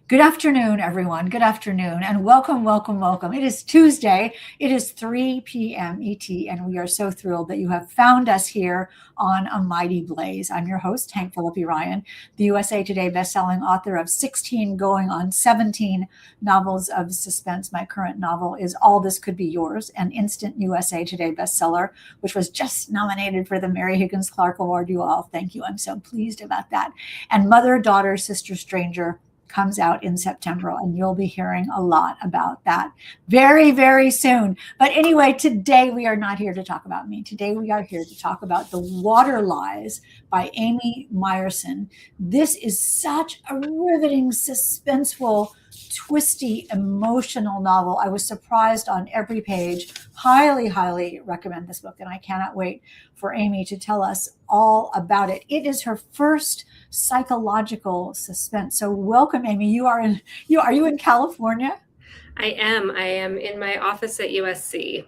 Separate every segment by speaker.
Speaker 1: Good afternoon, everyone. Good afternoon, and welcome, welcome, welcome. It is Tuesday. It is 3 p.m. ET, and we are so thrilled that you have found us here on A Mighty Blaze. I'm your host, Hank Phillippi Ryan, the USA Today bestselling author of 16 going on 17 novels of suspense. My current novel is All This Could Be Yours, an instant USA Today bestseller, which was just nominated for the Mary Higgins Clark Award. You all, thank you. I'm so pleased about that. And Mother, Daughter, Sister, Stranger comes out in September, and you'll be hearing a lot about that very, very soon. But anyway, today we are not here to talk about me. Today we are here to talk about The Water Lies by Amy Meyerson. This is such a riveting, suspenseful, twisty, emotional novel. I was surprised on every page. Highly, highly recommend this book, and I cannot wait for Amy to tell us all about it. It is her first psychological suspense. So welcome, Amy. Are you in California?
Speaker 2: I am. I am in my office at USC.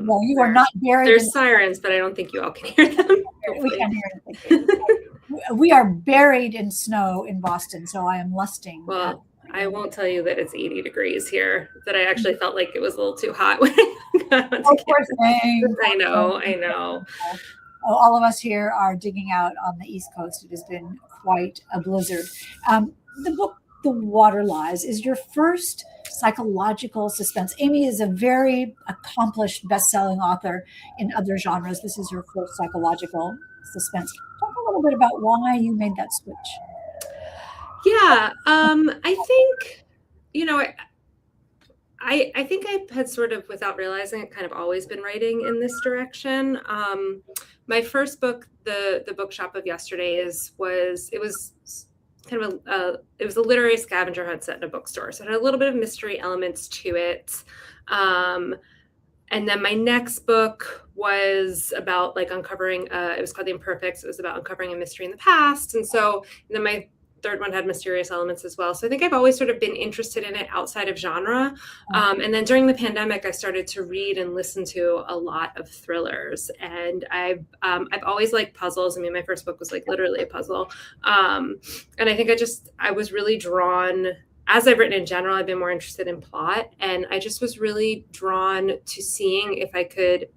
Speaker 1: Well, you are not buried.
Speaker 2: There's sirens, but I don't think you all can hear them.
Speaker 1: We can't hear anything. We are buried in snow in Boston, so I am lusting.
Speaker 2: Well, I won't tell you that it's 80 degrees here, that I actually felt like it was a little too hot when I got on I know.
Speaker 1: All of us here are digging out on the East Coast. It has been quite a blizzard. The book, The Water Lies, is your first psychological suspense. Amy is a very accomplished best-selling author in other genres. This is her first psychological suspense. Talk a little bit about why you made that switch.
Speaker 2: Yeah, I think, I think I had sort of, without realizing it, kind of always been writing in this direction. My first book, the Bookshop of Yesterday, it was kind of it was a literary scavenger hunt set in a bookstore. So it had a little bit of mystery elements to it. And then my next book was about uncovering, it was called The Imperfects. It was about uncovering a mystery in the past. And then my third one had mysterious elements as well. So I think I've always sort of been interested in it outside of genre. And then during the pandemic, I started to read and listen to a lot of thrillers. And I've always liked puzzles. I mean, my first book was literally a puzzle. And I think I was really drawn, as I've written in general, I've been more interested in plot. And I just was really drawn to seeing if I could,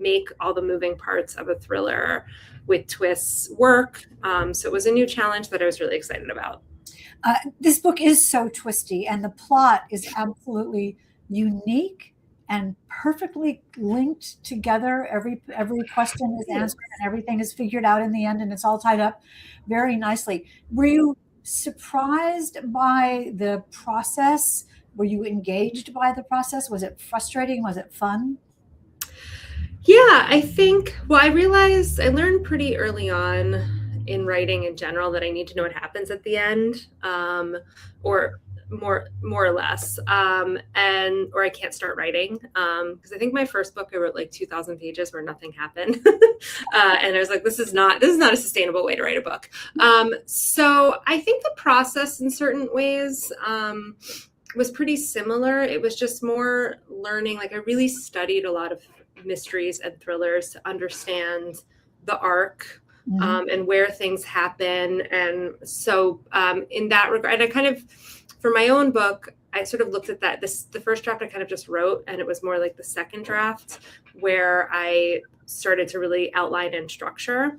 Speaker 2: make all the moving parts of a thriller with twists work. So it was a new challenge that I was really excited about.
Speaker 1: This book is so twisty, and the plot is absolutely unique and perfectly linked together. Every question is answered and everything is figured out in the end, and it's all tied up very nicely. Were you surprised by the process? Were you engaged by the process? Was it frustrating? Was it fun?
Speaker 2: Yeah, I think, I learned pretty early on in writing in general that I need to know what happens at the end, or more or less, or I can't start writing. Because I think my first book, I wrote 2,000 pages where nothing happened. And I was like, this is not a sustainable way to write a book. So I think the process in certain ways, was pretty similar. It was just more learning. I really studied a lot of mysteries and thrillers to understand the arc, and where things happen. And so in that regard, and I kind of, for my own book, I sort of looked at that. The first draft I kind of just wrote, and it was more like the second draft where I started to really outline and structure.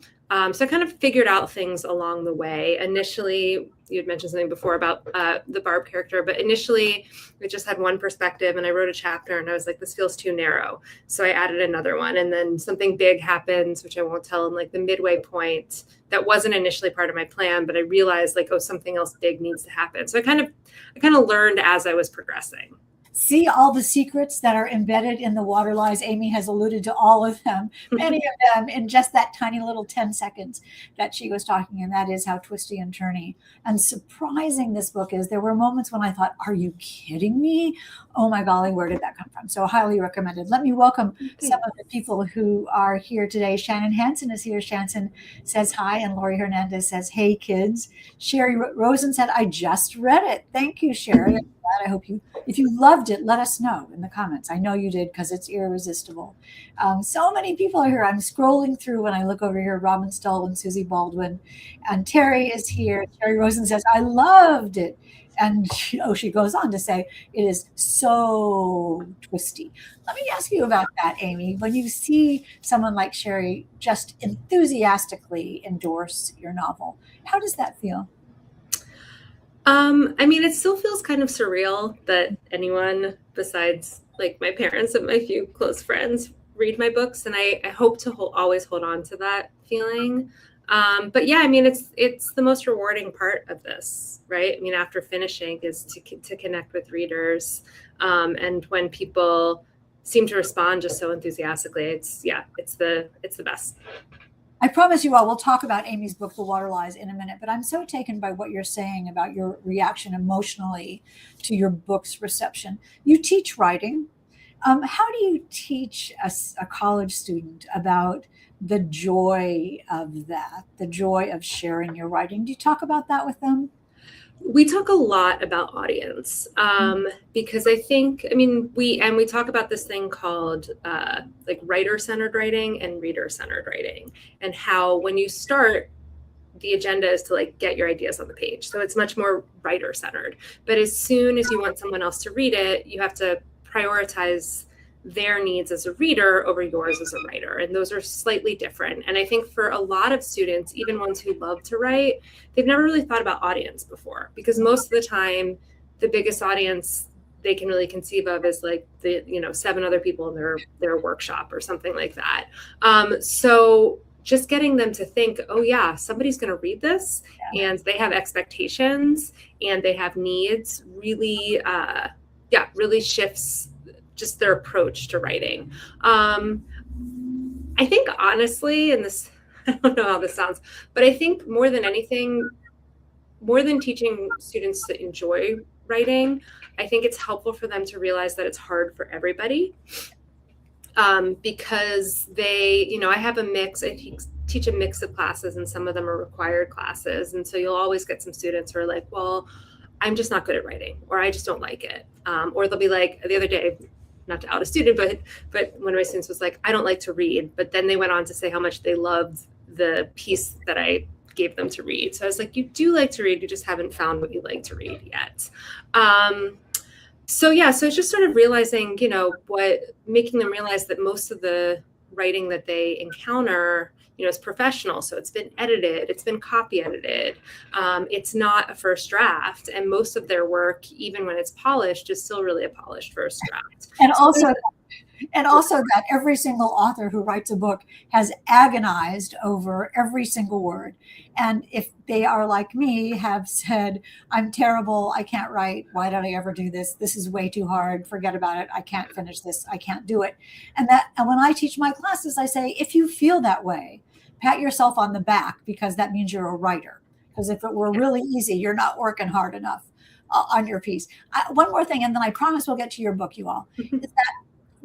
Speaker 2: So I kind of figured out things along the way. Initially, you had mentioned something before about the Barb character, but initially we just had one perspective, and I wrote a chapter and I was like, this feels too narrow. So I added another one, and then something big happens, which I won't tell, in the midway point that wasn't initially part of my plan, but I realized something else big needs to happen. So I kind of learned as I was progressing.
Speaker 1: See all the secrets that are embedded in The Water Lies. Amy has alluded to all of them, many of them in just that tiny little 10 seconds that she was talking. And that is how twisty and turny and surprising this book is. There were moments when I thought, are you kidding me? Oh my golly, where did that come from? So highly recommended. Let me welcome some of the people who are here today. Shannon Hansen is here. Shannon says hi, and Lori Hernandez says, hey kids. Sherry Rosen said, I just read it. Thank you, Sherry. I hope if you loved it, let us know in the comments. I know you did, because it's irresistible. So many people are here. I'm scrolling through when I look over here. Robin Stoll and Susie Baldwin, and Terry is here. Terry Rosen says, I loved it. And she goes on to say, it is so twisty. Let me ask you about that, Amy. When you see someone like Sherry just enthusiastically endorse your novel, how does that feel?
Speaker 2: I mean, it still feels kind of surreal that anyone besides like my parents and my few close friends read my books, and I hope to always hold on to that feeling. But yeah, I mean, it's the most rewarding part of this, right? I mean, after finishing is to connect with readers, and when people seem to respond just so enthusiastically, it's the best.
Speaker 1: I promise you all, we'll talk about Amy's book, The Water Lies, in a minute, but I'm so taken by what you're saying about your reaction emotionally to your book's reception. You teach writing. How do you teach a college student about the joy of that, the joy of sharing your writing? Do you talk about that with them?
Speaker 2: We talk a lot about audience, because I think, I mean, we talk about this thing called like writer-centered writing and reader-centered writing, and how when you start, the agenda is to like get your ideas on the page. So it's much more writer-centered. But as soon as you want someone else to read it, you have to prioritize their needs as a reader over yours as a writer. And those are slightly different. And I think for a lot of students, even ones who love to write, they've never really thought about audience before, because most of the time, the biggest audience they can really conceive of is like the 7 other people in their workshop or something like that. So just getting them to think, oh yeah, somebody's going to read this, and they have expectations and they have needs, really really shifts just their approach to writing. I think honestly, and this, I don't know how this sounds, but I think more than anything, more than teaching students to enjoy writing, I think it's helpful for them to realize that it's hard for everybody. Because I have a mix. I teach a mix of classes, and some of them are required classes. And so you'll always get some students who are like, well, I'm just not good at writing, or I just don't like it. Or they'll be like, the other day, not to out a student, but one of my students was like, I don't like to read. But then they went on to say how much they loved the piece that I gave them to read. So I was like, you do like to read, you just haven't found what you like to read yet. So it's just sort of realizing, making them realize that most of the writing that they encounter, is professional. So it's been edited, it's been copy edited. It's not a first draft. And most of their work, even when it's polished, is still really a polished first draft.
Speaker 1: And also that every single author who writes a book has agonized over every single word. And if they are like me, have said, I'm terrible, I can't write, why did I ever do this? This is way too hard, forget about it, I can't finish this, I can't do it. And when I teach my classes, I say, if you feel that way, pat yourself on the back, because that means you're a writer. Because if it were really easy, you're not working hard enough on your piece. One more thing, and then I promise we'll get to your book, you all, is that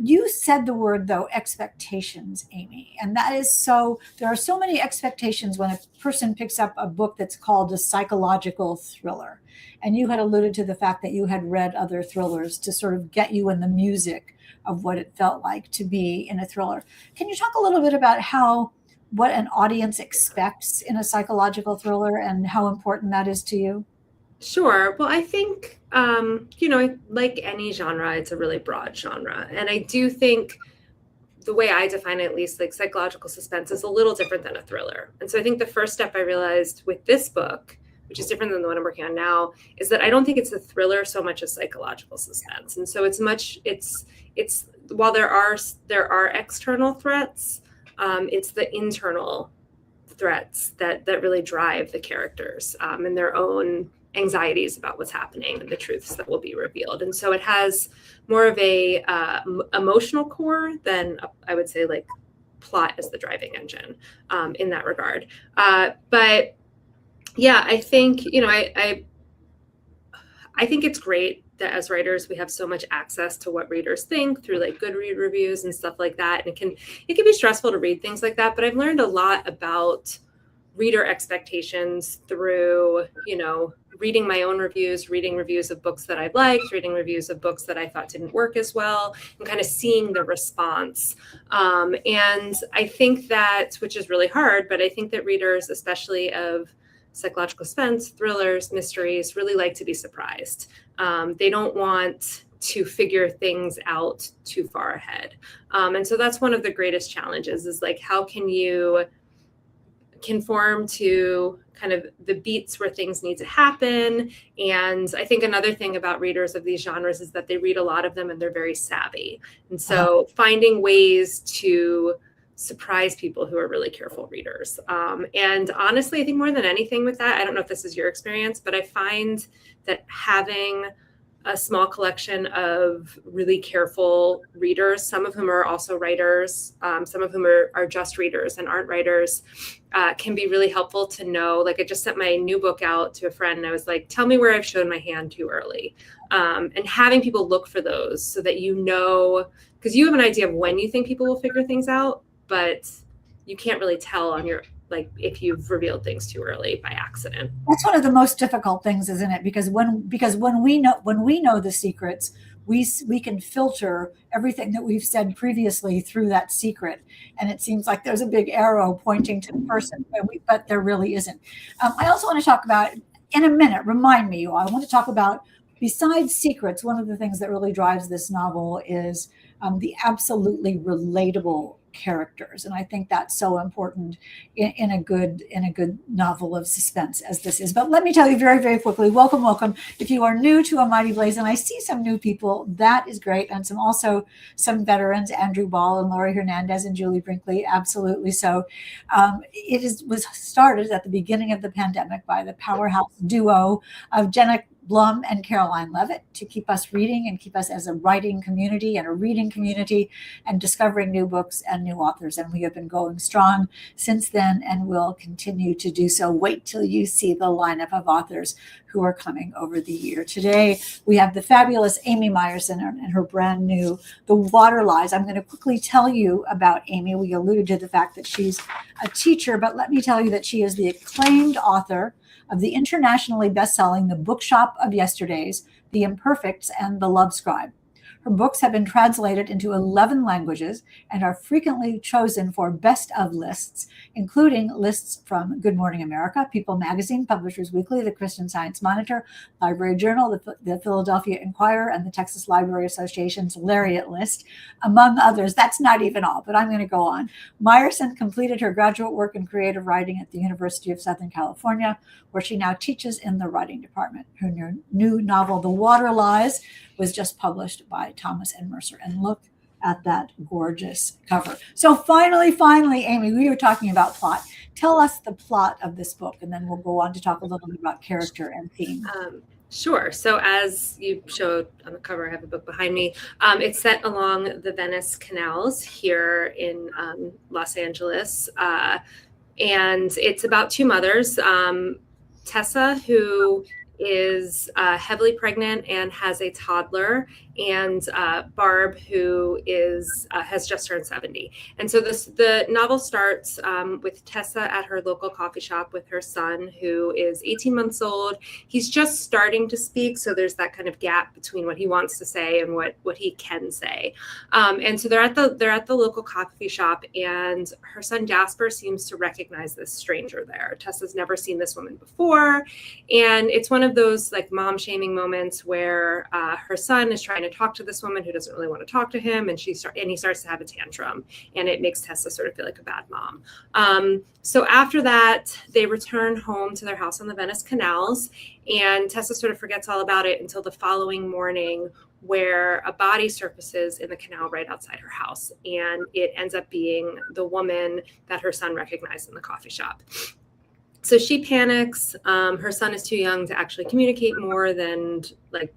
Speaker 1: you said the word, though, expectations, Amy. And that is so, there are so many expectations when a person picks up a book that's called a psychological thriller. And you had alluded to the fact that you had read other thrillers to sort of get you in the music of what it felt like to be in a thriller. Can you talk a little bit about what an audience expects in a psychological thriller and how important that is to you?
Speaker 2: Sure. Well, I think, like any genre, it's a really broad genre. And I do think the way I define it, at least, like psychological suspense is a little different than a thriller. And so I think the first step I realized with this book, which is different than the one I'm working on now, is that I don't think it's a thriller so much as psychological suspense. And so it's while there are external threats, it's the internal threats that really drive the characters and their own anxieties about what's happening and the truths that will be revealed. And so it has more of a emotional core than I would say like plot as the driving engine in that regard. But yeah, I think, I think it's great that as writers, we have so much access to what readers think through like Goodread reviews and stuff like that. And it can be stressful to read things like that, but I've learned a lot about reader expectations through, reading my own reviews, reading reviews of books that I've liked, reading reviews of books that I thought didn't work as well, and kind of seeing the response. And I think that, which is really hard, but I think that readers, especially of psychological suspense, thrillers, mysteries, really like to be surprised. They don't want to figure things out too far ahead. And so that's one of the greatest challenges, is like, how can you conform to kind of the beats where things need to happen? And I think another thing about readers of these genres is that they read a lot of them and they're very savvy. And so finding ways to surprise people who are really careful readers. And honestly, I think more than anything with that, I don't know if this is your experience, but I find that having a small collection of really careful readers, some of whom are also writers, some of whom are just readers and aren't writers, can be really helpful to know. Like, I just sent my new book out to a friend and I was like, tell me where I've shown my hand too early. And having people look for those so that you know, because you have an idea of when you think people will figure things out, but you can't really tell on your, like, if you've revealed things too early by accident.
Speaker 1: That's one of the most difficult things, isn't it? Because when we know the secrets, we can filter everything that we've said previously through that secret, and it seems like there's a big arrow pointing to the person, but there really isn't. I also want to talk about, in a minute, remind me, I want to talk about, besides secrets, one of the things that really drives this novel is the absolutely relatable characters, and I think that's so important in a good novel of suspense as this is. But let me tell you very, very quickly, welcome. If you are new to A Mighty Blaze, and I see some new people, that is great, and some veterans, Andrew Ball and Laurie Hernandez and Julie Brinkley, absolutely. So was started at the beginning of the pandemic by the powerhouse duo of Jenna Blum and Caroline Levitt to keep us reading and keep us as a writing community and a reading community and discovering new books and new authors. And we have been going strong since then and will continue to do so. Wait till you see the lineup of authors who are coming over the year. Today, we have the fabulous Amy Meyerson and her brand new The Water Lies. I'm going to quickly tell you about Amy. We alluded to the fact that she's a teacher, but let me tell you that she is the acclaimed author of the internationally best-selling The Bookshop of Yesterdays, The Imperfects, and The Love Scribe. Her books have been translated into 11 languages and are frequently chosen for best of lists, including lists from Good Morning America, People Magazine, Publishers Weekly, the Christian Science Monitor, Library Journal, the Philadelphia Inquirer, and the Texas Library Association's Lariat List, among others. That's not even all, but I'm going to go on. Meyerson completed her graduate work in creative writing at the University of Southern California, where she now teaches in the writing department. Her new novel, The Water Lies, was just published by Thomas and Mercer. And look at that gorgeous cover. So finally, Amy, we were talking about plot. Tell us the plot of this book, and then we'll go on to talk a little bit about character and theme.
Speaker 2: Sure. So as you showed on the cover, I have a book behind me. It's set along the Venice canals here in Los Angeles. And it's about two mothers, Tessa, who is heavily pregnant and has a toddler, and Barb, who has just turned 70. And so the novel starts with Tessa at her local coffee shop with her son, who is 18 months old. He's just starting to speak, so there's that kind of gap between what he wants to say and what he can say. And so they're at the local coffee shop, and her son Jasper seems to recognize this stranger there. Tessa's never seen this woman before, and it's one of those like mom shaming moments where her son is trying to talk to this woman who doesn't really want to talk to him, and he starts to have a tantrum, and it makes Tessa sort of feel like a bad mom. So after that, they return home to their house on the Venice canals, and Tessa sort of forgets all about it until the following morning, where a body surfaces in the canal right outside her house, and it ends up being the woman that her son recognized in the coffee shop. So she panics. Her son is too young to actually communicate more than like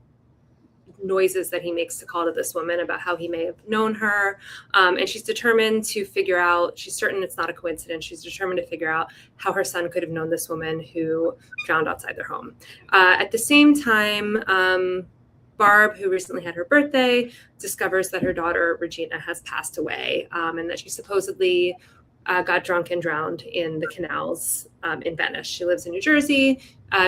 Speaker 2: noises that he makes to call to this woman about how he may have known her. And she's determined to figure out, she's certain it's not a coincidence, she's determined to figure out how her son could have known this woman who drowned outside their home. At the same time, Barb, who recently had her birthday, discovers that her daughter, Regina, has passed away, and that she supposedly got drunk and drowned in the canals in Venice. She lives in New Jersey.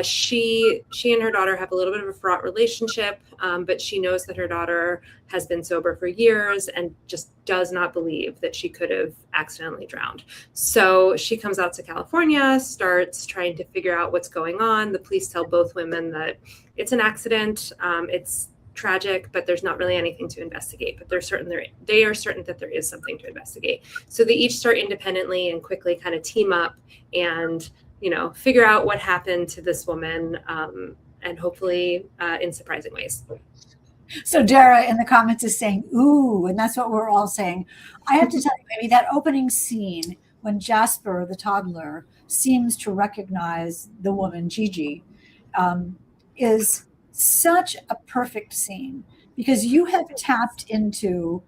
Speaker 2: She and her daughter have a little bit of a fraught relationship, but she knows that her daughter has been sober for years and just does not believe that she could have accidentally drowned. So she comes out to California, starts trying to figure out what's going on. The police tell both women that it's an accident. It's tragic, but there's not really anything to investigate. But they are certain that there is something to investigate. So they each start independently and quickly kind of team up and figure out what happened to this woman, and hopefully in surprising ways.
Speaker 1: So Dara in the comments is saying, ooh, and that's what we're all saying. I have to tell you, maybe that opening scene when Jasper, the toddler, seems to recognize the woman, Gigi, is such a perfect scene because you have tapped into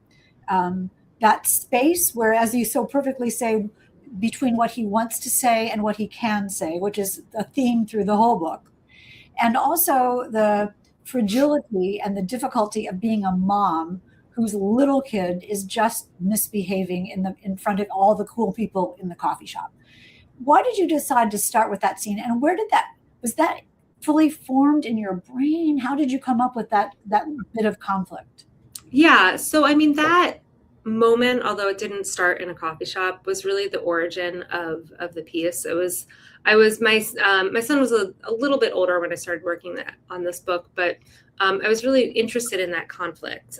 Speaker 1: that space where, as you so perfectly say, between what he wants to say and what he can say, which is a theme through the whole book. And also the fragility and the difficulty of being a mom whose little kid is just misbehaving in front of all the cool people in the coffee shop. Why did you decide to start with that scene? And was that fully formed in your brain? How did you come up with that bit of conflict?
Speaker 2: Yeah. So, I mean, that moment, although it didn't start in a coffee shop, was really the origin of the piece. My son was a little bit older when I started working on this book, but I was really interested in that conflict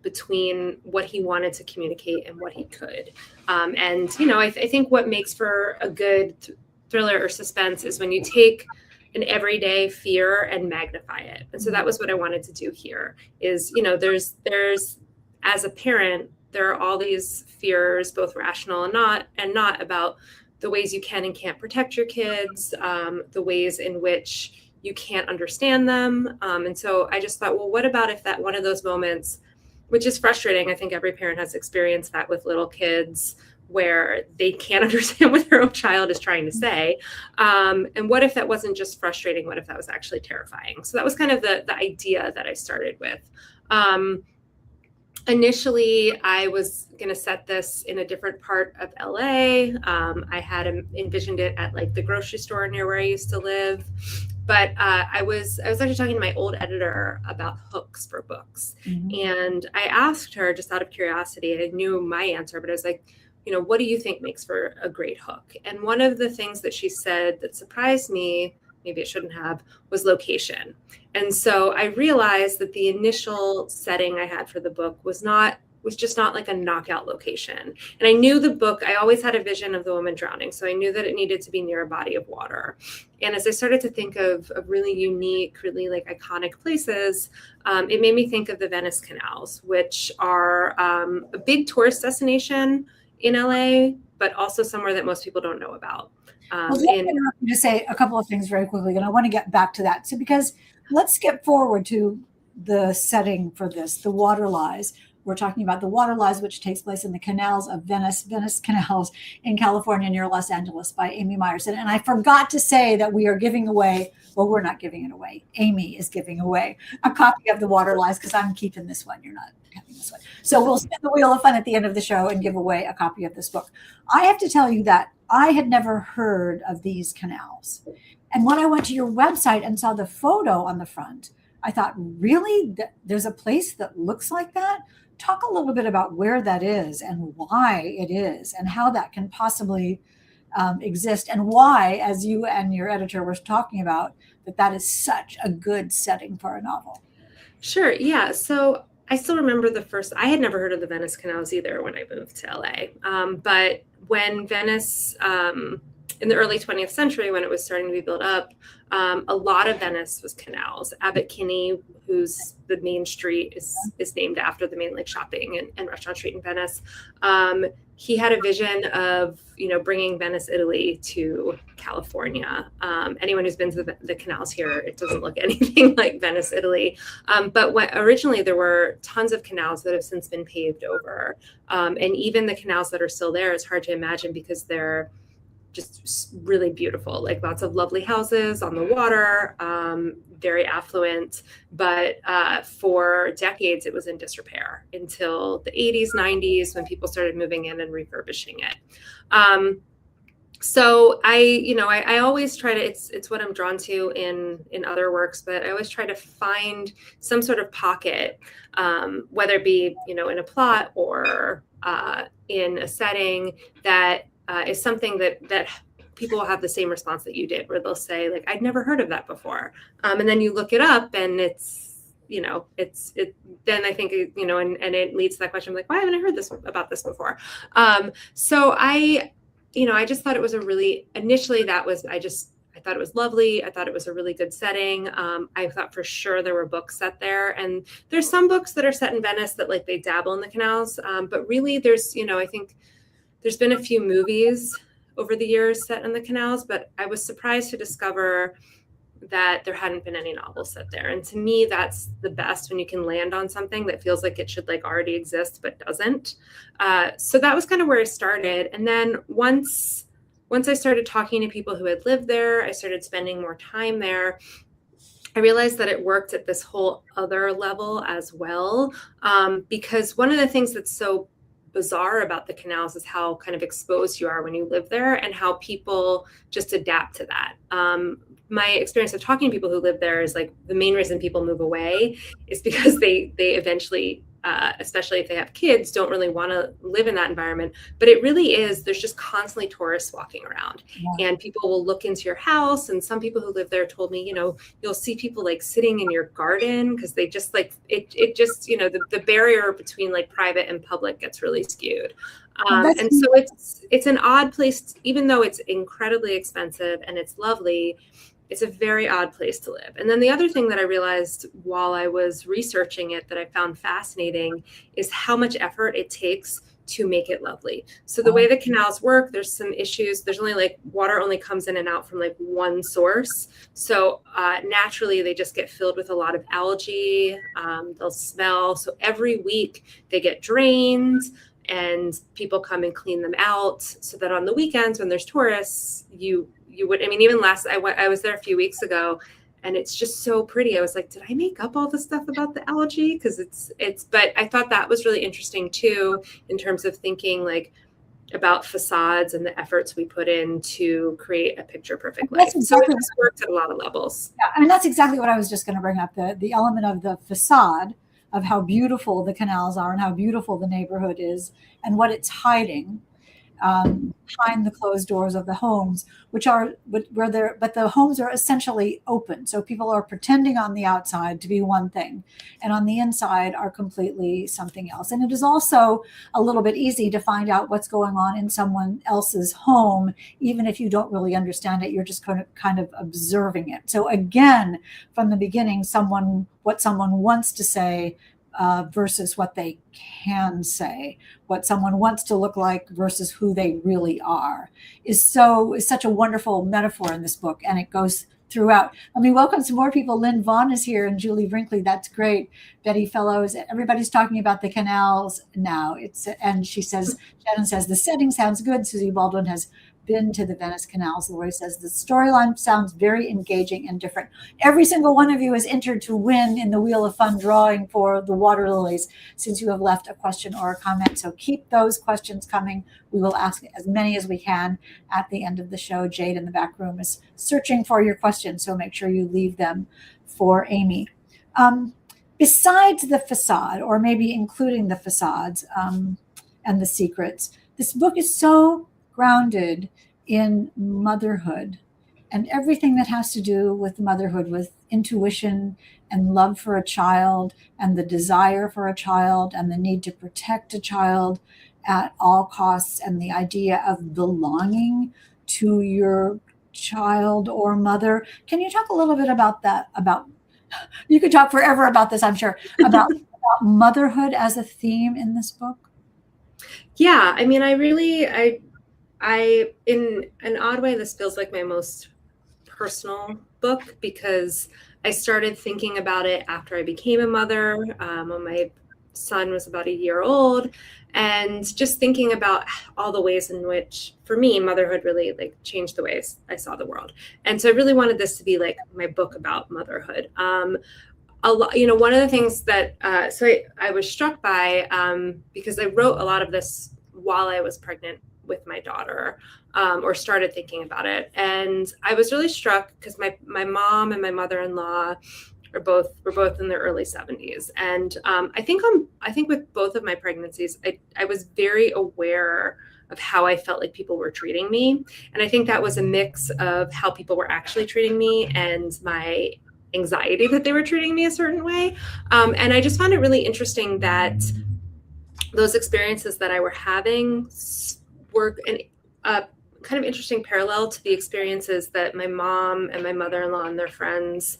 Speaker 2: between what he wanted to communicate and what he could. And I think what makes for a good thriller or suspense is when you take an everyday fear and magnify it. And so that was what I wanted to do here. Is there's as a parent, there are all these fears, both rational and not, about the ways you can and can't protect your kids, the ways in which you can't understand them. And so I just thought, well, what about if that one of those moments, which is frustrating, I think every parent has experienced that with little kids, where they can't understand what their own child is trying to say. And what if that wasn't just frustrating? What if that was actually terrifying? So that was kind of the idea that I started with. Initially, I was going to set this in a different part of LA. I had envisioned it at like the grocery store near where I used to live. But I was actually talking to my old editor about hooks for books. Mm-hmm. And I asked her, just out of curiosity, I knew my answer, but I was like, what do you think makes for a great hook? And one of the things that she said that surprised me, maybe it shouldn't have, was location. And so I realized that the initial setting I had for the book was just not like a knockout location. And I knew the book, I always had a vision of the woman drowning. So I knew that it needed to be near a body of water. And as I started to think of really unique, really like iconic places, it made me think of the Venice canals, which are a big tourist destination in LA, but also somewhere that most people don't know about.
Speaker 1: Well, let me interrupt you to say a couple of things very quickly, and I want to get back to that. So, because let's skip forward to the setting for this, the water lies. We're talking about the water lies, which takes place in the canals of Venice canals in California near Los Angeles by Amy Meyerson. And I forgot to say that we are giving away, well, we're not giving it away. Amy is giving away a copy of the water lies because I'm keeping this one. You're not having this one. So we'll spin the wheel of fun at the end of the show and give away a copy of this book. I have to tell you that I had never heard of these canals. And when I went to your website and saw the photo on the front, I thought, really? There's a place that looks like that? Talk a little bit about where that is and why it is and how that can possibly exist, and why, as you and your editor were talking about, that is such a good setting for a novel.
Speaker 2: Sure. Yeah. So I still remember I had never heard of the Venice canals either when I moved to LA. But when Venice, in the early 20th century, when it was starting to be built up, a lot of Venice was canals. Abbot Kinney, who's the main street is named after the main like shopping and restaurant street in Venice. He had a vision of, bringing Venice, Italy to California. Anyone who's been to the canals here, it doesn't look anything like Venice, Italy. But originally there were tons of canals that have since been paved over. And even the canals that are still there, it's hard to imagine because they're just really beautiful, like lots of lovely houses on the water, very affluent. But for decades, it was in disrepair until the 80s, 90s, when people started moving in and refurbishing it. So I always try to, it's what I'm drawn to in other works, but I always try to find some sort of pocket, whether it be, in a plot or in a setting that is something that people will have the same response that you did, where they'll say, like, I'd never heard of that before. And then you look it up and then I think, and it leads to that question, like, why haven't I heard about this before? So I just thought it was initially I thought it was lovely. I thought it was a really good setting. I thought for sure there were books set there, and there's some books that are set in Venice that, like, they dabble in the canals. But really there's, I think there's been a few movies over the years set in the canals, but I was surprised to discover that there hadn't been any novels set there. And to me, that's the best, when you can land on something that feels like it should, like, already exist, but doesn't. So that was kind of where I started. And then once I started talking to people who had lived there, I started spending more time there. I realized that it worked at this whole other level as well. Because one of the things that's so bizarre about the canals is how kind of exposed you are when you live there, and how people just adapt to that. My experience of talking to people who live there is, like, the main reason people move away is because they eventually, especially if they have kids, don't really want to live in that environment. But it really is, there's just constantly tourists walking around, and people will look into your house. And some people who live there told me, you'll see people, like, sitting in your garden, because they just, like, it just, the barrier between, like, private and public gets really skewed. And so it's an odd place, even though it's incredibly expensive and it's lovely. It's a very odd place to live. And then the other thing that I realized while I was researching it that I found fascinating is how much effort it takes to make it lovely. So the way the canals work, there's some issues. There's only, like, water only comes in and out from, like, one source. So naturally they just get filled with a lot of algae. They'll smell. So every week they get drained, and people come and clean them out, so that on the weekends when there's tourists, you would, even I was there a few weeks ago, and it's just so pretty. I was like, did I make up all the stuff about the algae? Because but I thought that was really interesting too, in terms of thinking, like, about facades and the efforts we put in to create a picture perfect life. So it just works at a lot of levels.
Speaker 1: Yeah, that's exactly what I was just going to bring up, the element of the facade, of how beautiful the canals are and how beautiful the neighborhood is, and what it's hiding behind the closed doors of the homes, but the homes are essentially open. So people are pretending on the outside to be one thing, and on the inside are completely something else. And it is also a little bit easy to find out what's going on in someone else's home, even if you don't really understand it. You're just kind of observing it. So again, from the beginning, what someone wants to say versus what they can say, what someone wants to look like versus who they really are, is such a wonderful metaphor in this book, and it goes throughout. Welcome some more people. Lynn Vaughn is here, and Julie Brinkley. That's great. Betty Fellows. Everybody's talking about the canals now. And Shannon says the setting sounds good. Susie Baldwin has been to the Venice canals. Lori says the storyline sounds very engaging and different. Every single one of you is entered to win in the Wheel of Fun drawing for the water lilies, since you have left a question or a comment. So keep those questions coming. We will ask as many as we can at the end of the show. Jade in the back room is searching for your questions, so make sure you leave them for Amy. Besides the facade, or maybe including the facades and the secrets, this book is so grounded in motherhood and everything that has to do with motherhood, with intuition and love for a child, and the desire for a child, and the need to protect a child at all costs, and the idea of belonging to your child or mother. Can you talk a little bit about that? You could talk forever about this, I'm sure, about motherhood as a theme in this book.
Speaker 2: Yeah, I in an odd way, this feels like my most personal book, because I started thinking about it after I became a mother, when my son was about a year old, and just thinking about all the ways in which, for me, motherhood really like changed the ways I saw the world. And so I really wanted this to be like my book about motherhood. A lot, one of the things that I was struck by, because I wrote a lot of this while I was pregnant with my daughter, or started thinking about it, and I was really struck because my mom and my mother-in-law were both in their early 70s, and I think with both of my pregnancies, I was very aware of how I felt like people were treating me, and I think that was a mix of how people were actually treating me and my anxiety that they were treating me a certain way. And I just found it really interesting that those experiences that I were having were a kind of interesting parallel to the experiences that my mom and my mother-in-law and their friends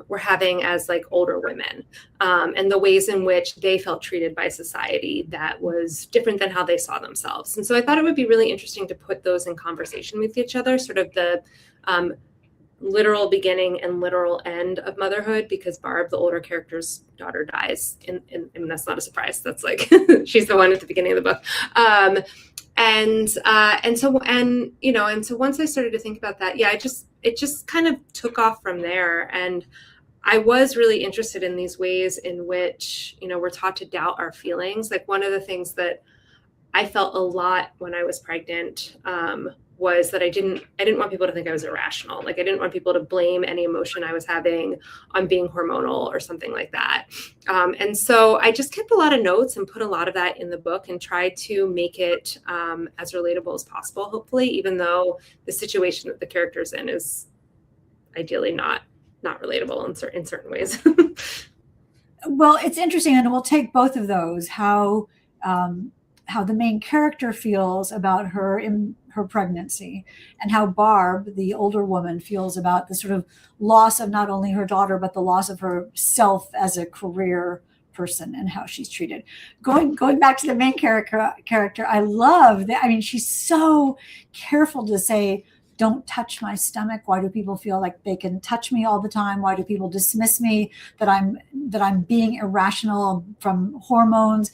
Speaker 2: were having as like older women, and the ways in which they felt treated by society that was different than how they saw themselves. And so I thought it would be really interesting to put those in conversation with each other, sort of the literal beginning and literal end of motherhood, because Barb, the older character's daughter, dies, and that's not a surprise. That's like she's the one at the beginning of the book. And so once I started to think about that, it just kind of took off from there. And I was really interested in these ways in which, we're taught to doubt our feelings. Like one of the things that I felt a lot when I was pregnant, was that I didn't want people to think I was irrational. Like I didn't want people to blame any emotion I was having on being hormonal or something like that. And so I just kept a lot of notes and put a lot of that in the book and tried to make it as relatable as possible, hopefully, even though the situation that the character's in is ideally not relatable in certain ways.
Speaker 1: Well, it's interesting, and we'll take both of those, how the main character feels about her pregnancy, and how Barb, the older woman, feels about the sort of loss of not only her daughter, but the loss of herself as a career person and how she's treated. Going back to the main character, I love that. I mean, she's so careful to say, don't touch my stomach. Why do people feel like they can touch me all the time? Why do people dismiss me that I'm being irrational from hormones?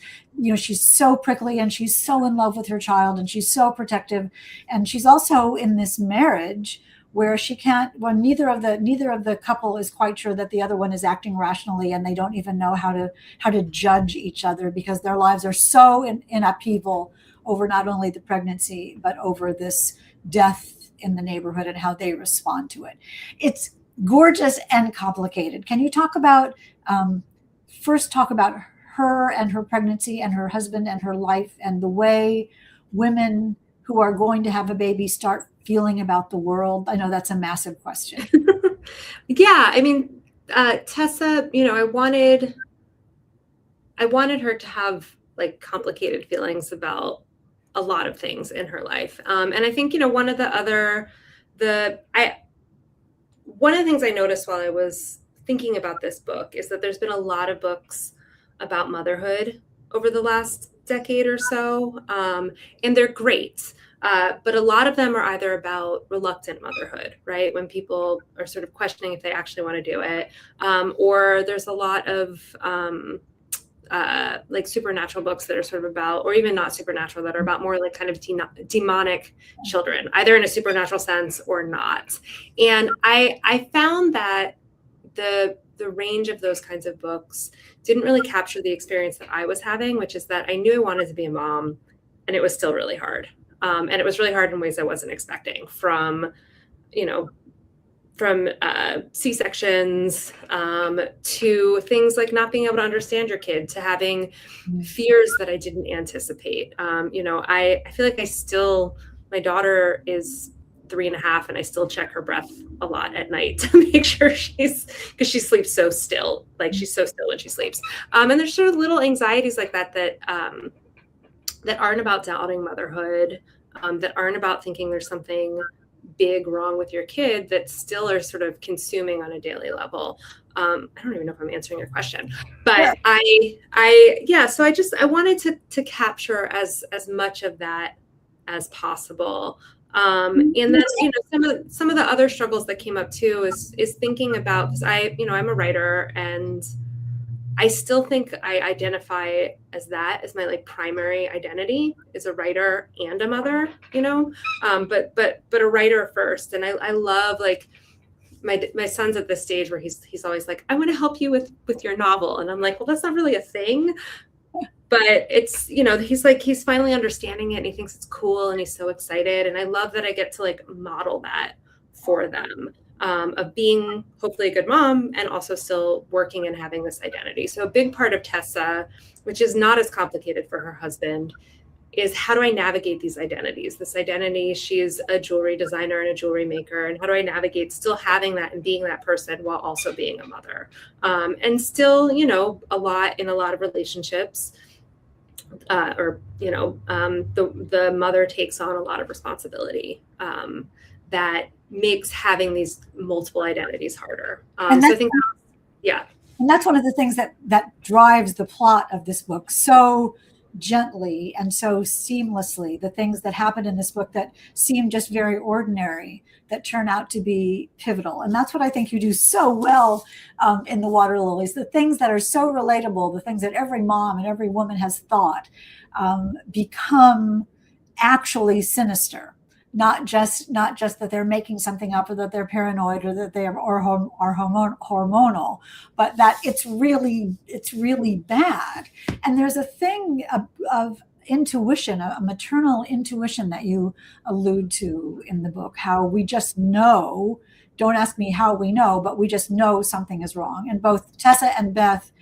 Speaker 1: She's so prickly, and she's so in love with her child, and she's so protective. And she's also in this marriage where she can't, when neither of the couple is quite sure that the other one is acting rationally, and they don't even know how to judge each other, because their lives are so in upheaval over not only the pregnancy, but over this death in the neighborhood and how they respond to it. It's gorgeous and complicated. Can you first talk about her and her pregnancy and her husband and her life, and the way women who are going to have a baby start feeling about the world? I know that's a massive question.
Speaker 2: Yeah, I mean, Tessa, I wanted her to have like complicated feelings about a lot of things in her life. And I think, one of the things I noticed while I was thinking about this book is that there's been a lot of books about motherhood over the last decade or so. And they're great. But a lot of them are either about reluctant motherhood, right? When people are sort of questioning if they actually want to do it. Or there's a lot of, like supernatural books that are sort of about, or even not supernatural, that are about more like kind of demonic children, either in a supernatural sense or not. And I found that the range of those kinds of books didn't really capture the experience that I was having, which is that I knew I wanted to be a mom, and it was still really hard. And it was really hard in ways I wasn't expecting, from C-sections, to things like not being able to understand your kid, to having fears that I didn't anticipate. I feel like my daughter is 3.5, and I still check her breath a lot at night to make sure because she sleeps so still, like she's so still when she sleeps. And there's sort of little anxieties like that aren't about doubting motherhood, that aren't about thinking there's something big wrong with your kid, that still are sort of consuming on a daily level. I don't even know if I'm answering your question, but yeah. So I wanted to capture as much of that as possible. And then, some of the other struggles that came up too is thinking about, because I'm a writer, and I still think I identify as that as my like primary identity, as a writer and a mother, but a writer first. And I love, like, my son's at this stage where he's always like, I want to help you with your novel. And I'm like, well, that's not really a thing. But it's, he's finally understanding it, and he thinks it's cool, and he's so excited. And I love that I get to like model that for them, of being hopefully a good mom and also still working and having this identity. So a big part of Tessa, which is not as complicated for her husband, is how do I navigate these identities? This identity, she's a jewelry designer and a jewelry maker. And how do I navigate still having that and being that person while also being a mother? And still, in a lot of relationships, the mother takes on a lot of responsibility, that makes having these multiple identities harder. So I think, yeah.
Speaker 1: And that's one of the things that drives the plot of this book so gently and so seamlessly. The things that happen in this book that seem just very ordinary, that turn out to be pivotal. And that's what I think you do so well in The Water Lilies. The things that are so relatable, the things that every mom and every woman has thought, become actually sinister. Not just that they're making something up, or that they're paranoid, or that they are hormonal, but that it's really bad. And there's a thing of intuition, a maternal intuition that you allude to in the book, how we just know. Don't ask me how we know, but we just know something is wrong. And both Tessa and Beth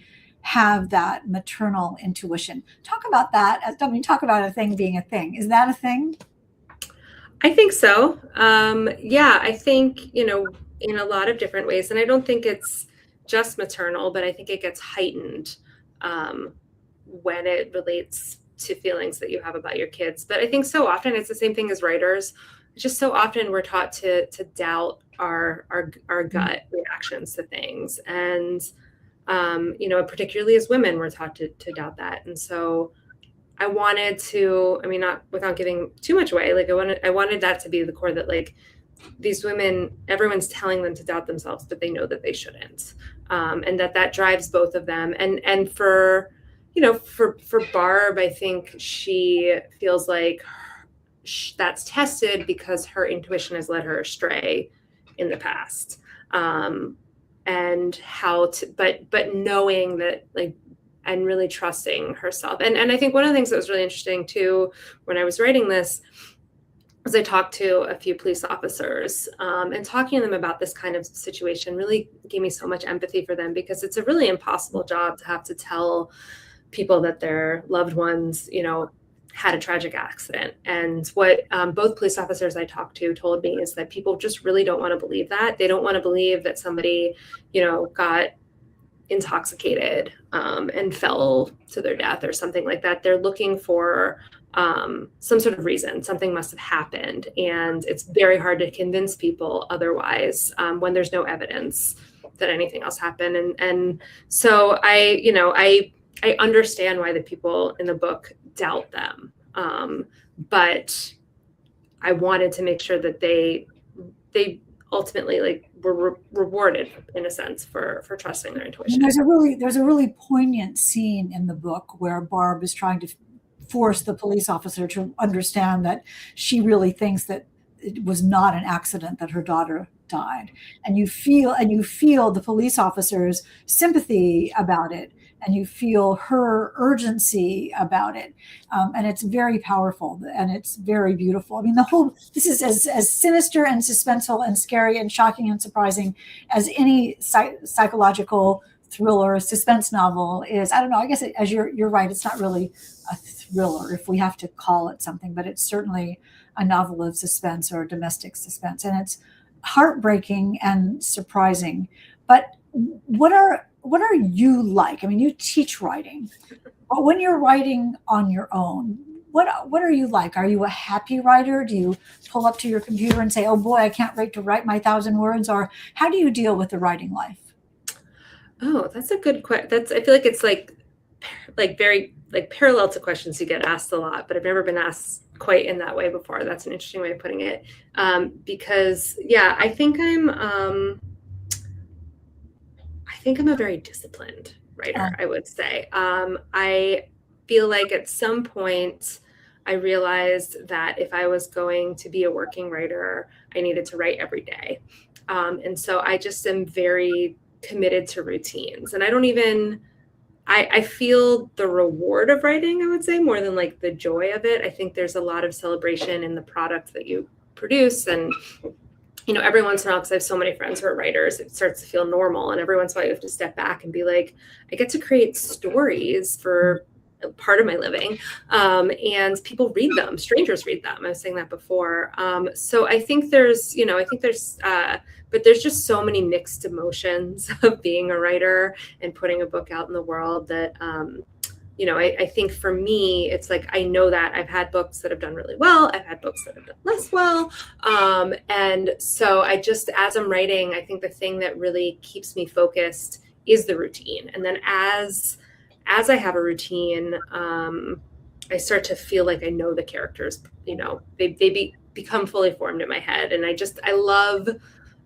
Speaker 1: have that maternal intuition. Talk about that. Talk about a thing being a thing. Is that a thing?
Speaker 2: I think so. Yeah, I think, in a lot of different ways. And I don't think it's just maternal, but I think it gets heightened when it relates to feelings that you have about your kids. But I think so often it's the same thing as writers. Just so often we're taught to doubt our gut reactions to things. And, particularly as women, we're taught to doubt that. And so I wanted to, not without giving too much away, like I wanted that to be the core, that like these women, everyone's telling them to doubt themselves, but they know that they shouldn't. And that drives both of them. And for Barb, I think she feels like that's tested because her intuition has led her astray in the past. And how to, but knowing that, like, and really trusting herself. And I think one of the things that was really interesting too, when I was writing this, was I talked to a few police officers, and talking to them about this kind of situation really gave me so much empathy for them, because it's a really impossible job to have to tell people that their loved ones, had a tragic accident. And what both police officers I talked to told me is that people just really don't want to believe that. They don't want to believe that somebody, got intoxicated and fell to their death or something like that. They're looking for some sort of reason. Something must have happened, and it's very hard to convince people otherwise when there's no evidence that anything else happened. And so I understand why the people in the book doubt them, but I wanted to make sure that they ultimately were rewarded in a sense for trusting their intuition.
Speaker 1: And there's a really poignant scene in the book where Barb is trying to force the police officer to understand that she really thinks that it was not an accident that her daughter died. And you feel the police officer's sympathy about it, and you feel her urgency about it. And it's very powerful, and it's very beautiful. This is as sinister and suspenseful and scary and shocking and surprising as any psychological thriller, suspense novel is. I don't know, I guess as you're right, it's not really a thriller, if we have to call it something, but it's certainly a novel of suspense, or domestic suspense. And it's heartbreaking and surprising. But what are you like? You teach writing, but when you're writing on your own, what are you like? Are you a happy writer? Do you pull up to your computer and say, oh boy, I can't wait to write my 1,000 words? Or how do you deal with the writing life?
Speaker 2: Oh, that's a good question. I feel like it's like very parallel to questions you get asked a lot, but I've never been asked quite in that way before. That's an interesting way of putting it. Because I think think I'm a very disciplined
Speaker 1: Oh,
Speaker 2: writer, I would say. I feel like at some point I realized that if I was going to be a working writer, I needed to write every day. And so I just am very committed to routines. And I don't even, I feel the reward of writing, I would say, more than like the joy of it. I think there's a lot of celebration in the product that you produce. And every once in a while, because I have so many friends who are writers, it starts to feel normal. And every once in a while, you have to step back and be like, I get to create stories for part of my living. And people read them, strangers read them. I was saying that before. So I think but there's just so many mixed emotions of being a writer and putting a book out in the world that, I think for me, it's like, I know that I've had books that have done really well. I've had books that have done less well. And so as I'm writing, I think the thing that really keeps me focused is the routine. And then as I have a routine, I start to feel like I know the characters, become fully formed in my head. And I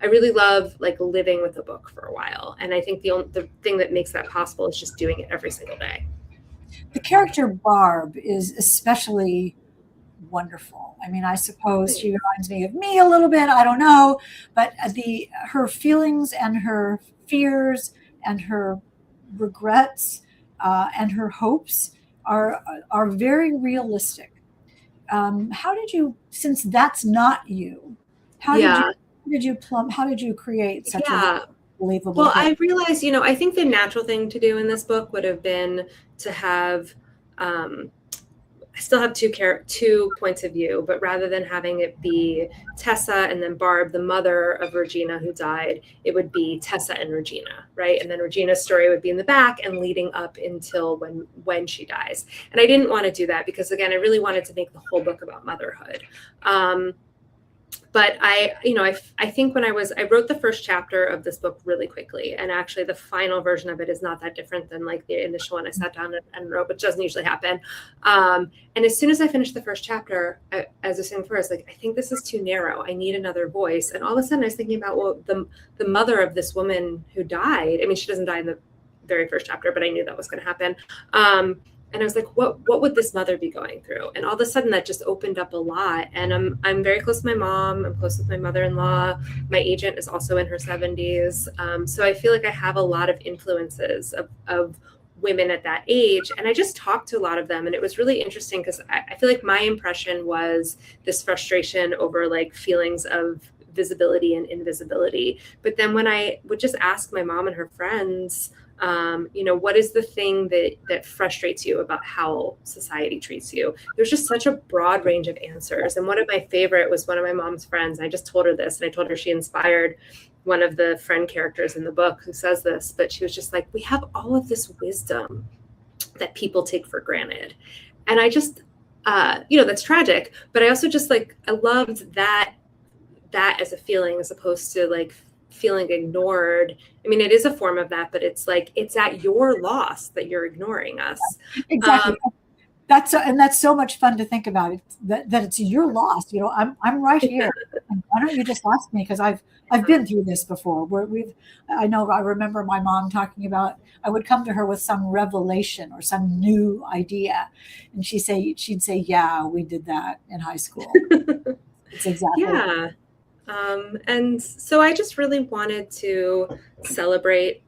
Speaker 2: really love like living with a book for a while. And I think the thing that makes that possible is just doing it every single day.
Speaker 1: the character Barb is especially wonderful. I mean, I suppose she reminds me of me a little bit. I don't know, but her feelings and her fears and her regrets and her hopes are very realistic. How did you, since that's not you,
Speaker 2: Yeah.
Speaker 1: how did you create such a
Speaker 2: Yeah.
Speaker 1: believable
Speaker 2: Well,
Speaker 1: character?
Speaker 2: I realized, I think the natural thing to do in this book would have been to have, I still have two points of view, but rather than having it be Tessa and then Barb, the mother of Regina who died, it would be Tessa and Regina, right? And then Regina's story would be in the back and leading up until when she dies. And I didn't want to do that because, again, I really wanted to make the whole book about motherhood. But I think when I wrote the first chapter of this book really quickly, and actually the final version of it is not that different than like the initial one I sat down and wrote, which doesn't usually happen. And as soon as I finished the first chapter, as I was saying before, I was like, I think this is too narrow. I need another voice. And all of a sudden I was thinking about, well, the mother of this woman who died, I mean, she doesn't die in the very first chapter, but I knew that was going to happen. And I was like, what would this mother be going through? And all of a sudden that just opened up a lot. And I'm very close to my mom. I'm close with my mother-in-law. My agent is also in her 70s. So I feel like I have a lot of influences of women at that age. And I just talked to a lot of them. And it was really interesting because I feel like my impression was this frustration over like feelings of visibility and invisibility. But then when I would just ask my mom and her friends, what is the thing that frustrates you about how society treats you? There's just such a broad range of answers. And one of my favorite was one of my mom's friends. I just told her this, and I told her she inspired one of the friend characters in the book who says this, but she was just like, we have all of this wisdom that people take for granted. And I just, that's tragic, but I also just like, I loved that as a feeling as opposed to like feeling ignored. I mean, it is a form of that, but it's like, it's at your loss that you're ignoring us.
Speaker 1: Exactly. That's so much fun to think about it, that it's your loss. I'm right here. And why don't you just ask me? Because I've been through this before where I remember my mom talking about, I would come to her with some revelation or some new idea. And she'd say, yeah, we did that in high school. It's exactly.
Speaker 2: Yeah. And so I just really wanted to celebrate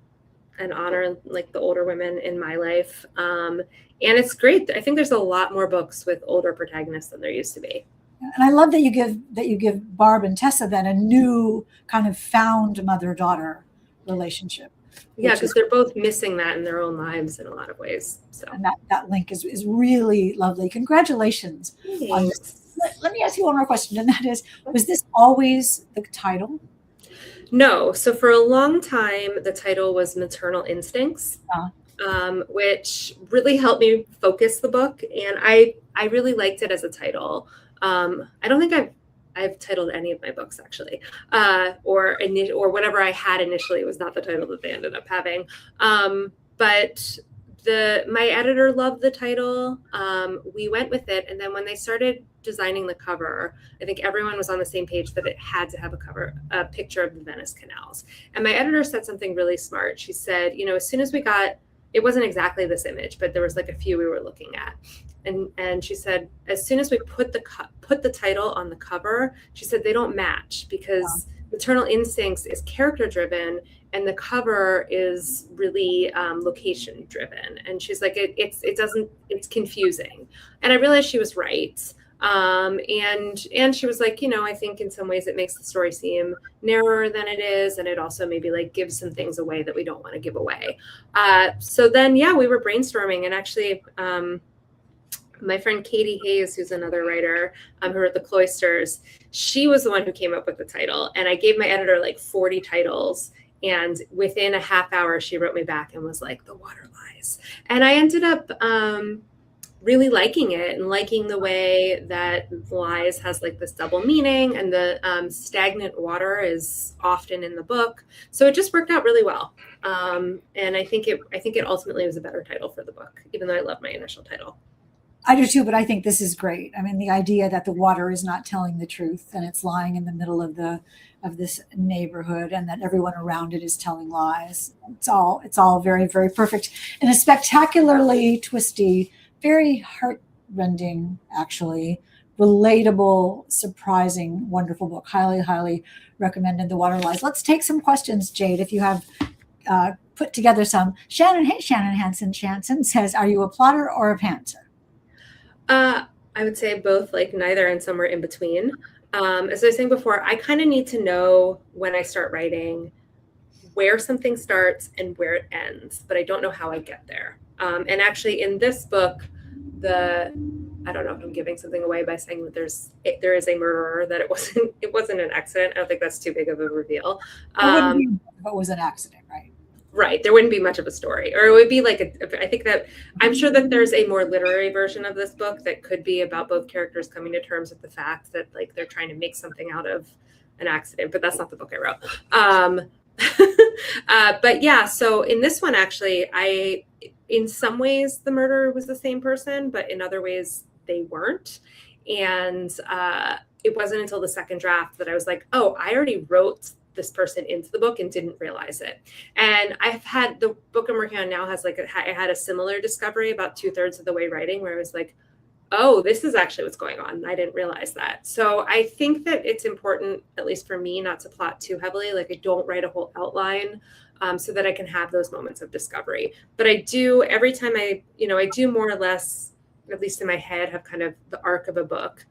Speaker 2: and honor like the older women in my life. And it's great. I think there's a lot more books with older protagonists than there used to be.
Speaker 1: And I love that you give Barb and Tessa then a new kind of found mother-daughter relationship.
Speaker 2: Yeah, because they're both missing that in their own lives in a lot of ways. So
Speaker 1: and that link is really lovely. Congratulations on this. Let me ask you one more question, and that is, was this always the title?
Speaker 2: No. So for a long time, the title was Maternal Instincts, which really helped me focus the book. And I really liked it as a title. I don't think I've titled any of my books actually, or whatever I had initially was not the title that they ended up having. But my editor loved the title. We went with it. And then when they started designing the cover, I think everyone was on the same page that it had to have a picture of the Venice canals. And my editor said something really smart. She said, as soon as we got, it wasn't exactly this image, but there was like a few we were looking at. And she said, as soon as we put the title on the cover, she said they don't match because Maternal Instincts is character driven and the cover is really location driven. And she's like, it's confusing. And I realized she was right. And she was like, I think in some ways it makes the story seem narrower than it is. And it also maybe like gives some things away that we don't want to give away. So then, we were brainstorming, and actually, my friend Katie Hayes, who's another writer who wrote The Cloisters, she was the one who came up with the title. And I gave my editor like 40 titles. And within a half hour, she wrote me back and was like, The Water Lies. And I ended up really liking it and liking the way that lies has like this double meaning, and the stagnant water is often in the book. So it just worked out really well. And I think it ultimately was a better title for the book, even though I love my initial title.
Speaker 1: I do too, but I think this is great. I mean, the idea that the water is not telling the truth and it's lying in the middle of this neighborhood, and that everyone around it is telling lies. It's all very, very perfect, and a spectacularly twisty, very heart-rending, actually, relatable, surprising, wonderful book. Highly, highly recommended. The Water Lies. Let's take some questions, Jade, if you have put together some. Shannon Hansen says, are you a plotter or a pantser?
Speaker 2: I would say both, like neither and somewhere in between. As I was saying before, I kind of need to know when I start writing where something starts and where it ends, but I don't know how I get there. And actually in this book, I don't know if I'm giving something away by saying that there is a murderer, that it wasn't an accident. I don't think that's too big of a reveal.
Speaker 1: It wouldn't be if it was an accident, right?
Speaker 2: Right. There wouldn't be much of a story, or it would be like I'm sure that there's a more literary version of this book that could be about both characters coming to terms with the fact that like they're trying to make something out of an accident, but that's not the book I wrote. But yeah, so in this one, actually, in some ways the murderer was the same person, but in other ways they weren't. And it wasn't until the second draft that I was like, oh, I already wrote this person into the book and didn't realize it. And I've had the book I'm working on now has I had a similar discovery about 2/3 of the way writing, where I was like, oh, this is actually what's going on. I didn't realize that. So I think that it's important, at least for me, not to plot too heavily. Like I don't write a whole outline so that I can have those moments of discovery. But I do, every time I do more or less, at least in my head, have kind of the arc of a book.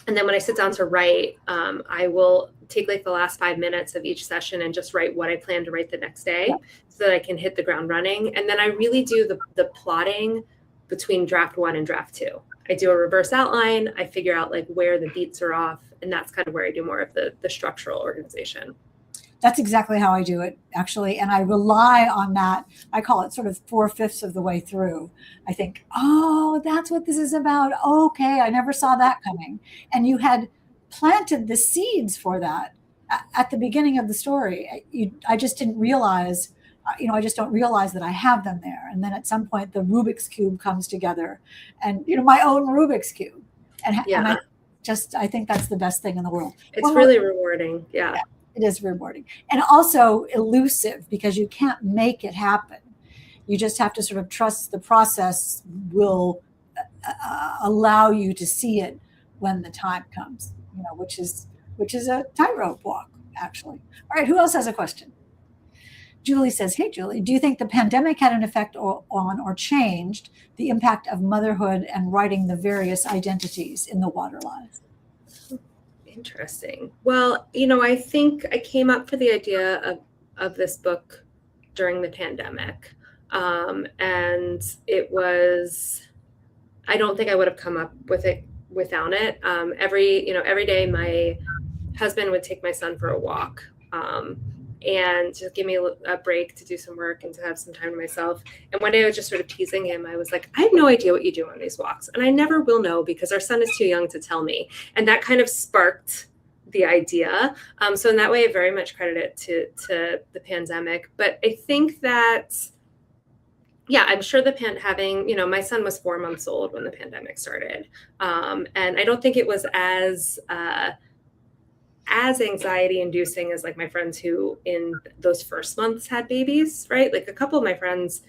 Speaker 2: And then when I sit down to write, I will take like the last 5 minutes of each session and just write what I plan to write the next day so that I can hit the ground running. And then I really do the plotting between draft 1 and draft 2. I do a reverse outline. I figure out like where the beats are off. And that's kind of where I do more of the structural organization.
Speaker 1: That's exactly how I do it, actually. And I rely on that. I call it sort of 4/5 of the way through. I think, oh, that's what this is about. Okay, I never saw that coming. And you had planted the seeds for that at the beginning of the story. I just didn't realize, I just don't realize that I have them there. And then at some point, the Rubik's Cube comes together, and, my own Rubik's Cube. And I think that's the best thing in the world.
Speaker 2: It's really rewarding. Yeah.
Speaker 1: It is rewarding, and also elusive, because you can't make it happen. You just have to sort of trust the process will allow you to see it when the time comes, which is a tightrope walk, actually. All right, who else has a question? Julie says, hey, Julie, do you think the pandemic had an effect on or changed the impact of motherhood and writing the various identities in The Water Lies?
Speaker 2: Interesting. Well, I think I came up for the idea of this book during the pandemic. And it was, I don't think I would have come up with it without it. Every day my husband would take my son for a walk and just give me a break to do some work and to have some time to myself. And one day I was just sort of teasing him. I was like, I have no idea what you do on these walks. And I never will know because our son is too young to tell me. And that kind of sparked the idea. So in that way, I very much credit it to the pandemic. But I think that yeah, I'm sure my son was 4 months old when the pandemic started. And I don't think it was as anxiety inducing as like my friends who in those first months had babies, right? Like a couple of my friends,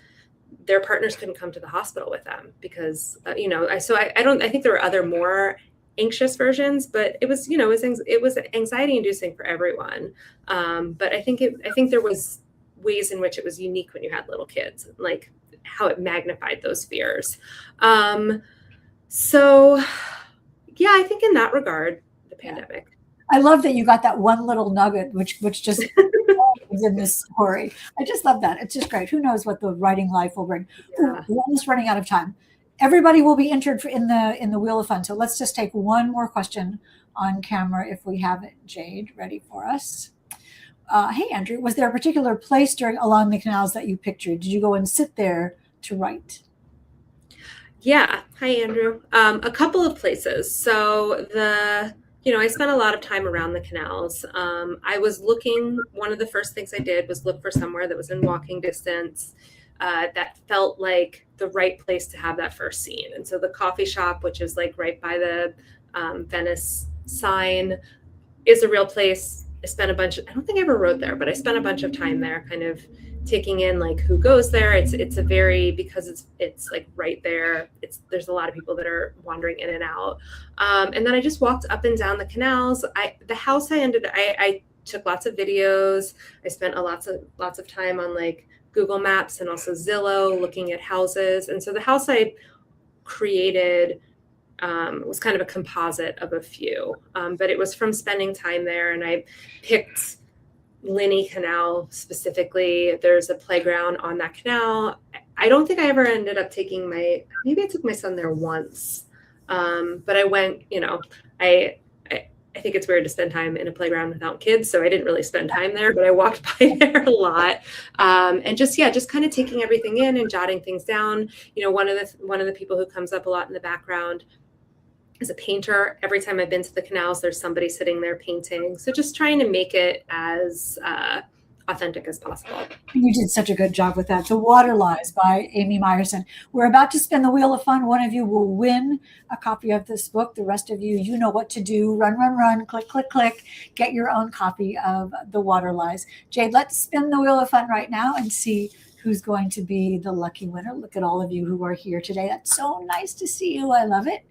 Speaker 2: their partners couldn't come to the hospital with them because, I think there were other more anxious versions, but it was, it was anxiety inducing for everyone. But I think there was ways in which it was unique when you had little kids, like how it magnified those fears. So yeah, I think in that regard, the pandemic.
Speaker 1: I love that you got that one little nugget, which just is in this story. I just love that. It's just great. Who knows what the writing life will bring?
Speaker 2: Yeah.
Speaker 1: Ooh, we're almost running out of time. Everybody will be entered in the Wheel of Fun. So let's just take one more question on camera if we have it. Jade, ready for us? Hey, Andrew, was there a particular place along the canals that you pictured? Did you go and sit there to write?
Speaker 2: Yeah. Hi, Andrew. A couple of places. So I spent a lot of time around the canals. One of the first things I did was look for somewhere that was in walking distance that felt like the right place to have that first scene. And so the coffee shop, which is like right by the Venice sign, is a real place. I don't think I ever wrote there, but I spent a bunch of time there kind of taking in like who goes there. Because it's like right there. There's a lot of people that are wandering in and out. And then I just walked up and down the canals. I took lots of videos. I spent lots of time on like Google Maps and also Zillow looking at houses. And so the house I created was kind of a composite of a few, but it was from spending time there. And I picked Linney Canal specifically. There's a playground on that canal. I don't think I ever ended up maybe I took my son there once. But I went, I think it's weird to spend time in a playground without kids. So I didn't really spend time there, but I walked by there a lot. And just kind of taking everything in and jotting things down. One of the people who comes up a lot in the background is a painter. Every time I've been to the canals, there's somebody sitting there painting. So just trying to make it as authentic as possible.
Speaker 1: You did such a good job with that. The Water Lies by Amy Meyerson. We're about to spin the Wheel of Fun. One of you will win a copy of this book. The rest of you, you know what to do. Run, run, run, click, click, click. Get your own copy of The Water Lies. Jade, let's spin the Wheel of Fun right now and see who's going to be the lucky winner. Look at all of you who are here today. That's so nice to see you. I love it.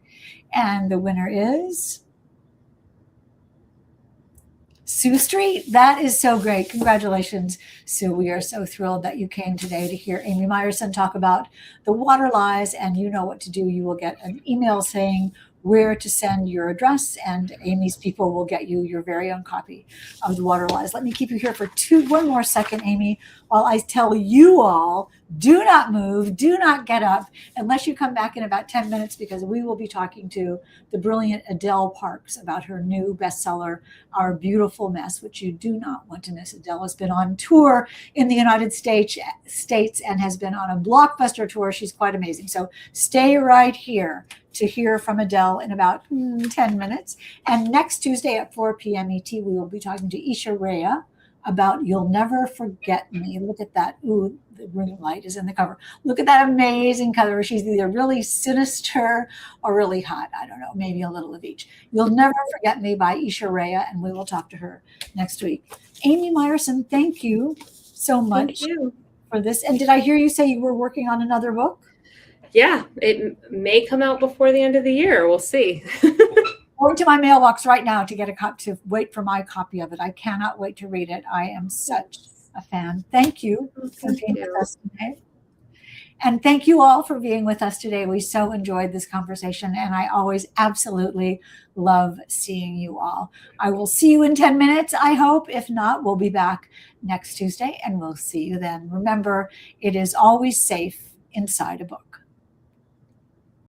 Speaker 1: And the winner is Sue Street. That is so great. Congratulations, Sue. We are so thrilled that you came today to hear Amy Meyerson talk about The Water Lies, and you know what to do. You will get an email saying where to send your address, and Amy's people will get you your very own copy of The Water Lies. Let me keep you here for one more second, Amy, while I tell you all, do not move, do not get up unless you come back in about 10 minutes, because we will be talking to the brilliant Adele Parks about her new bestseller, Our Beautiful Mess, which you do not want to miss. Adele has been on tour in the United States and has been on a blockbuster tour. She's quite amazing. So stay right here to hear from Adele in about 10 minutes. And next Tuesday at 4 p.m. ET, we will be talking to Isha Rhea about You'll Never Forget Me. Look at that. Ooh, the green light is in the cover. Look at that amazing cover. She's either really sinister or really hot. I don't know, maybe a little of each. You'll Never Forget Me by Isha Rhea, and we will talk to her next week. Amy Meyerson, thank you so much for this. And did I hear you say you were working on another book?
Speaker 2: Yeah, it may come out before the end of the year. We'll see.
Speaker 1: Going to my mailbox right now to wait for my copy of it. I cannot wait to read it. I am such a fan. Thank you for being with us today. And thank you all for being with us today. We so enjoyed this conversation, and I always absolutely love seeing you all. I will see you in 10 minutes, I hope. If not, we'll be back next Tuesday, and we'll see you then. Remember, it is always safe inside a book.